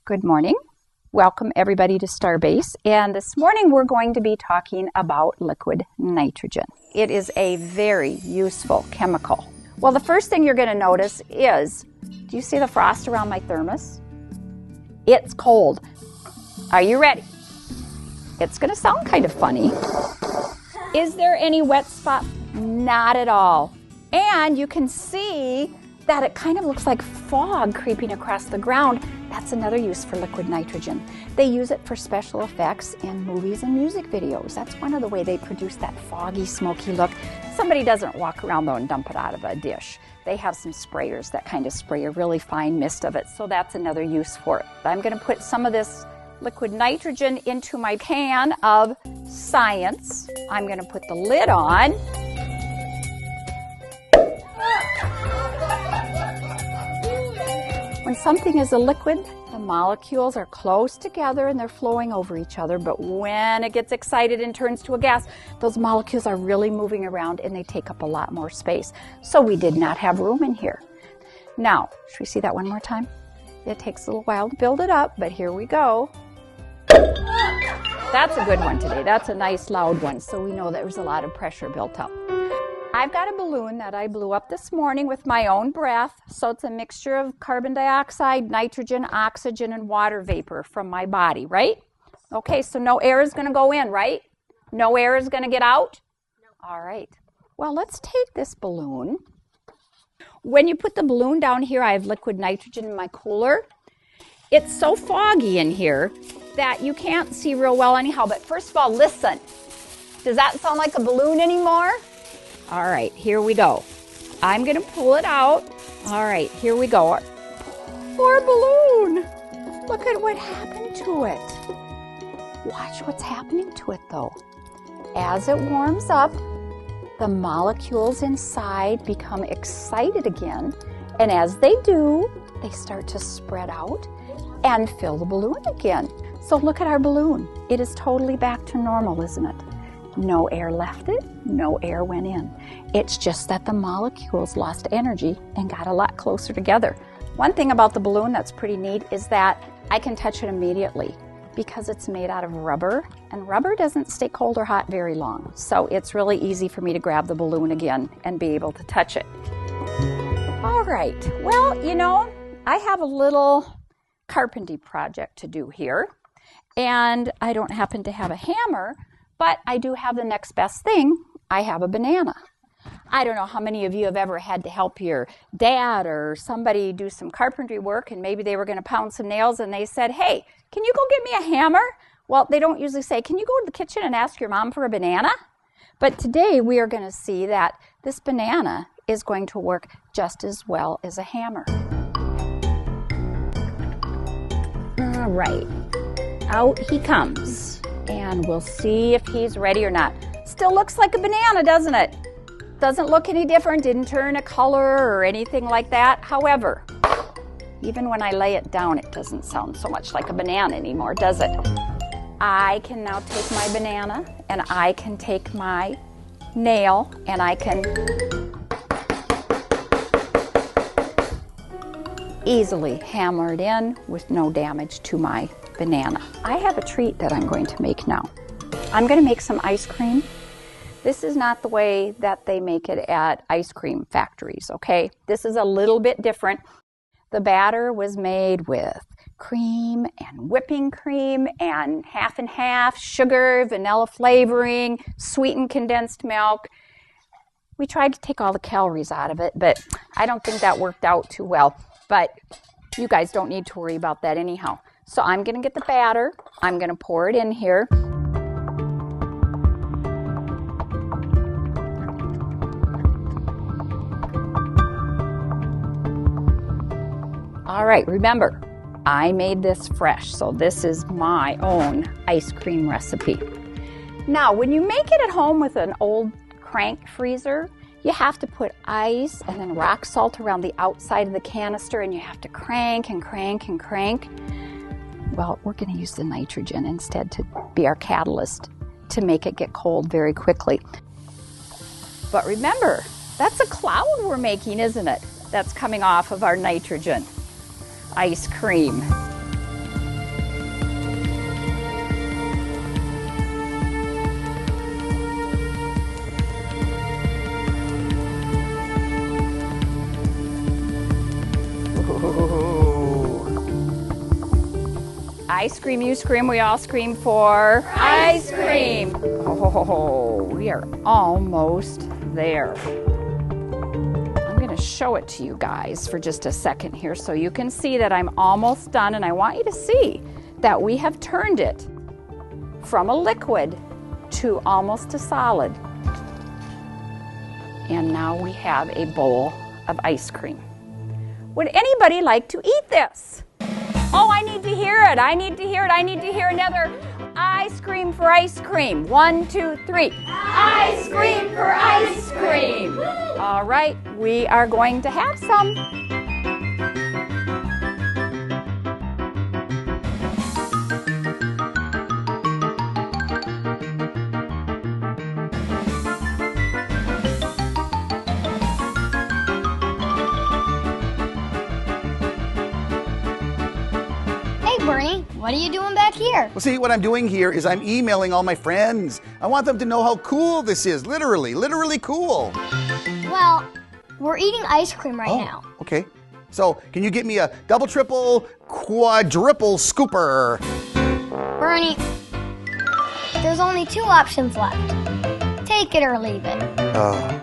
Good morning. Welcome everybody to Starbase, and this morning we're going to be talking about liquid nitrogen. It is a very useful chemical. Well, the first thing you're going to notice is, do you see the frost around my thermos? It's cold. Are you ready? It's going to sound kind of funny. Is there any wet spot? Not at all. And you can see that it kind of looks like fog creeping across the ground. That's another use for liquid nitrogen. They use it for special effects in movies and music videos. That's one of the way they produce that foggy, smoky look. Somebody doesn't walk around though and dump it out of a dish. They have some sprayers that kind of spray a really fine mist of it, so that's another use for it. I'm going to put some of this liquid nitrogen into my can of science. I'm going to put the lid on. When something is a liquid, the molecules are close together and they're flowing over each other, but when it gets excited and turns to a gas, those molecules are really moving around and they take up a lot more space. So we did not have room in here. Now, should we see that one more time? It takes a little while to build it up, but here we go. That's a good one today. That's a nice loud one, so we know there was a lot of pressure built up. I've got a balloon that I blew up this morning with my own breath, so it's a mixture of carbon dioxide, nitrogen, oxygen, and water vapor from my body, right? Okay, so no air is going to go in, right? No air is going to get out? No. All right. Well, let's take this balloon. When you put the balloon down here, I have liquid nitrogen in my cooler. It's so foggy in here that you can't see real well anyhow, but first of all, listen. Does that sound like a balloon anymore? All right, here we go. I'm going to pull it out. All right, here we go. Poor balloon. Look at what happened to it. Watch what's happening to it, though. As it warms up, the molecules inside become excited again. And as they do, they start to spread out and fill the balloon again. So look at our balloon. It is totally back to normal, isn't it? No air left it, no air went in. It's just that the molecules lost energy and got a lot closer together. One thing about the balloon that's pretty neat is that I can touch it immediately because it's made out of rubber, and rubber doesn't stay cold or hot very long. So it's really easy for me to grab the balloon again and be able to touch it. All right, well, you know, I have a little carpentry project to do here, and I don't happen to have a hammer, but I do have the next best thing. I have a banana. I don't know how many of you have ever had to help your dad or somebody do some carpentry work, and maybe they were going to pound some nails and they said, hey, can you go get me a hammer? Well, they don't usually say, can you go to the kitchen and ask your mom for a banana? But today we are going to see that this banana is going to work just as well as a hammer. All right, out he comes. And we'll see if he's ready or not. Still looks like a banana, doesn't it? Doesn't look any different, didn't turn a color or anything like that. However, even when I lay it down, it doesn't sound so much like a banana anymore, does it? I can now take my banana and I can take my nail and I can easily hammer it in with no damage to my banana. I have a treat that I'm going to make now. I'm going to make some ice cream. This is not the way that they make it at ice cream factories, okay? This is a little bit different. The batter was made with cream and whipping cream and half and half, sugar, vanilla flavoring, sweetened condensed milk. We tried to take all the calories out of it, but I don't think that worked out too well. But you guys don't need to worry about that anyhow. So I'm going to get the batter. I'm going to pour it in here. All right, remember, I made this fresh, so this is my own ice cream recipe. Now, when you make it at home with an old crank freezer, you have to put ice and then rock salt around the outside of the canister, and you have to crank and crank and crank. Well, we're going to use the nitrogen instead to be our catalyst to make it get cold very quickly. But remember, that's a cloud we're making, isn't it? That's coming off of our nitrogen ice cream. I scream, you scream, we all scream for ice cream. Oh, we are almost there. I'm going to show it to you guys for just a second here so you can see that I'm almost done, and I want you to see that we have turned it from a liquid to almost a solid. And now we have a bowl of ice cream. Would anybody like to eat this? Oh, I need to hear it. I need to hear it. I need to hear another ice cream for ice cream. 1, 2, 3. Ice cream for ice cream. All right, we are going to have some. Bernie, what are you doing back here? Well, see, what I'm doing here is I'm emailing all my friends. I want them to know how cool this is. Literally cool. Well, we're eating ice cream right now. Okay. So, can you get me a double, triple, quadruple scooper? Bernie, there's only 2 options left. Take it or leave it. Oh.